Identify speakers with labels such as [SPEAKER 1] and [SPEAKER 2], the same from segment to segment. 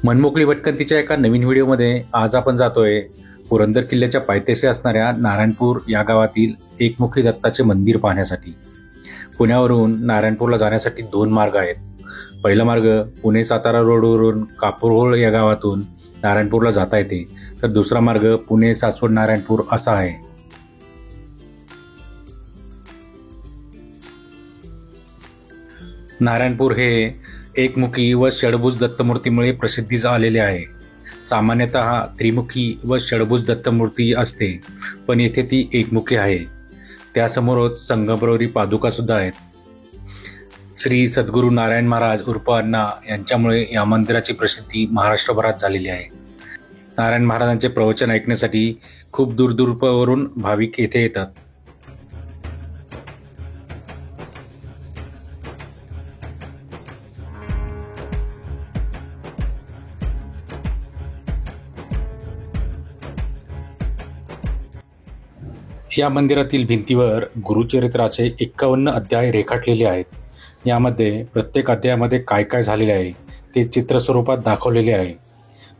[SPEAKER 1] मनमोकळी भटकंतीच्या एका नवीन व्हिडिओमध्ये आज आपण जातोय पुरंदर किल्ल्याच्या पायथ्याशी असणाऱ्या नारायणपूर या गावातील एकमुखी दत्ताचे मंदिर पाहण्यासाठी। पुण्यावरून नारायणपूरला जाण्यासाठी दोन मार्ग आहेत। पहिला मार्ग पुणे सातारा रोडवरून कापूरहोळ या गावातून नारायणपूरला जाता येते, तर दुसरा मार्ग पुणे सासवड नारायणपूर असा आहे। नारायणपूर हे एकमुखी व षडभुज दत्तमूर्तीमुळे प्रसिद्धीस आलेले आहे। सामान्यतः त्रिमुखी व षडभुज दत्तमूर्ती असते, पण येथे ती एकमुखी आहे। त्यासमोरच संगमरवरी पादुका सुद्धा आहेत। श्री सद्गुरू नारायण महाराज उर्फ अण्णा यांच्यामुळे या मंदिराची प्रसिद्धी महाराष्ट्रभरात झालेली आहे। नारायण महाराजांचे प्रवचन ऐकण्यासाठी खूप दूरवरून भाविक येथे येतात। या मंदिरातील भिंतीवर गुरुचरित्राचे 51 अध्याय रेखाटलेले आहेत। यामध्ये प्रत्येक अध्यायामध्ये काय काय झालेले आहे ते चित्र स्वरूपात दाखवलेले आहे।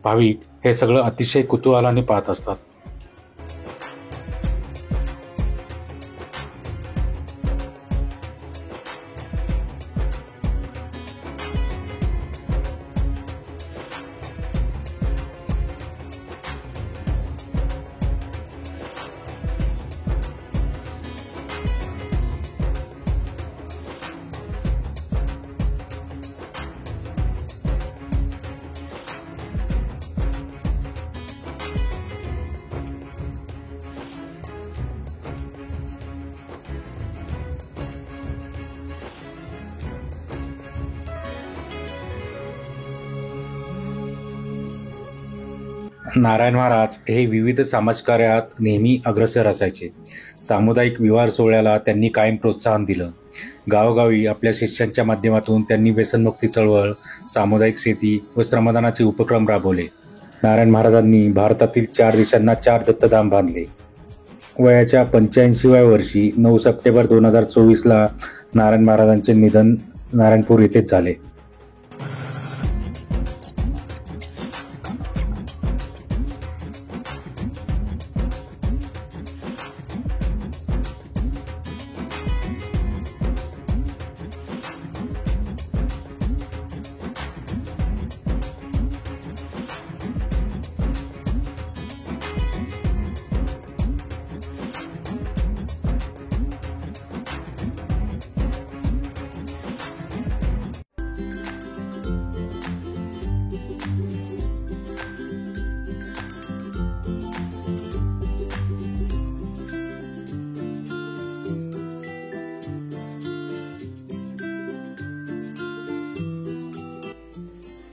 [SPEAKER 1] भाविक हे सगळं अतिशय कुतूहलाने पाहत असतात। नारायण महाराज हे विविध समाजकार्यात नेहमी अग्रेसर असायचे। सामुदायिक विवाह सोहळ्याला त्यांनी कायम प्रोत्साहन दिलं। गावोगावी आपल्या शिष्यांच्या माध्यमातून त्यांनी व्यसनमुक्ती चळवळ, सामुदायिक शेती व श्रमदानाचे उपक्रम राबवले। नारायण महाराजांनी भारतातील 4 देशांना 4 दत्तधाम बांधले। वयाच्या 85व्या वर्षी 9 सप्टेंबर 2024ला नारायण महाराजांचे निधन नारायणपूर येथेच झाले।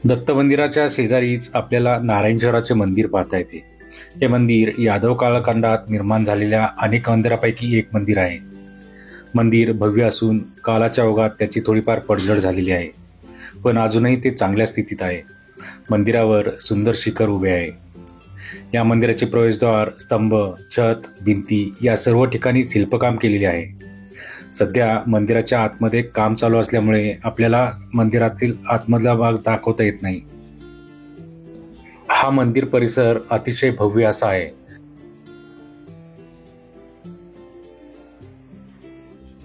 [SPEAKER 1] दत्त मंदिराच्या शेजारीच आपल्याला नारायणेश्वराचे मंदिर पाहता येते। हे मंदिर यादव कालखंडात निर्माण झालेल्या अनेक मंदिरापैकी एक मंदिर आहे। मंदिर भव्य असून कालाच्या ओघात त्याची थोडीफार पडझड झालेली आहे, पण अजूनही ते चांगल्या स्थितीत आहे। मंदिरावर सुंदर शिखर उभे आहे। या मंदिराचे प्रवेशद्वार, स्तंभ, छत, भिंती या सर्व ठिकाणी शिल्पकाम केलेले आहे। सध्या मंदिराच्या आतमध्ये काम चालू असल्यामुळे आपल्याला मंदिरातील आतमधला भाग दाखवता येत नाही। हा मंदिर परिसर अतिशय भव्य असा आहे।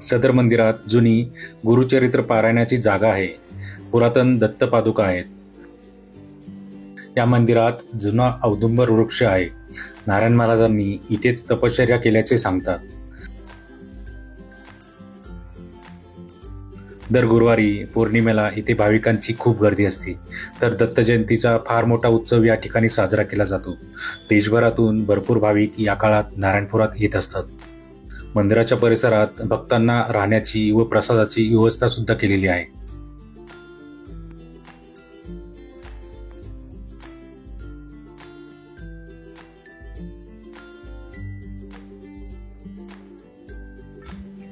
[SPEAKER 1] सदर मंदिरात जुनी गुरुचरित्र पारायणाची जागा आहे। पुरातन दत्त पादुका आहेत। या मंदिरात जुना औदुंबर वृक्ष आहे। नारायण महाराजांनी इथेच तपश्चर्या केल्याचे सांगतात। दर गुरुवारी पौर्णिमेला इथे भाविकांची खूप गर्दी असते, तर दत्त जयंतीचा फार मोठा उत्सव या ठिकाणी साजरा केला जातो। देशभरातून भरपूर भाविक या काळात नारायणपुरात येत असतात। मंदिराच्या परिसरात भक्तांना राहण्याची व प्रसादाची व्यवस्था सुद्धा केलेली आहे।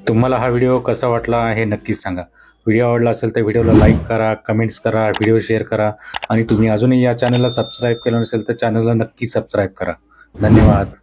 [SPEAKER 1] तुम्हाला हा व्हिडिओ कसा वाटला हे नक्कीच सांगा। व्हिडिओ आवडला असेल तर व्हिडिओला लाईक करा, कमेंट्स करा, व्हिडिओ शेअर करा आणि तुम्ही अजूनही या चॅनलला सबस्क्राईब केलं नसेल तर चॅनलला नक्की सबस्क्राईब करा। धन्यवाद।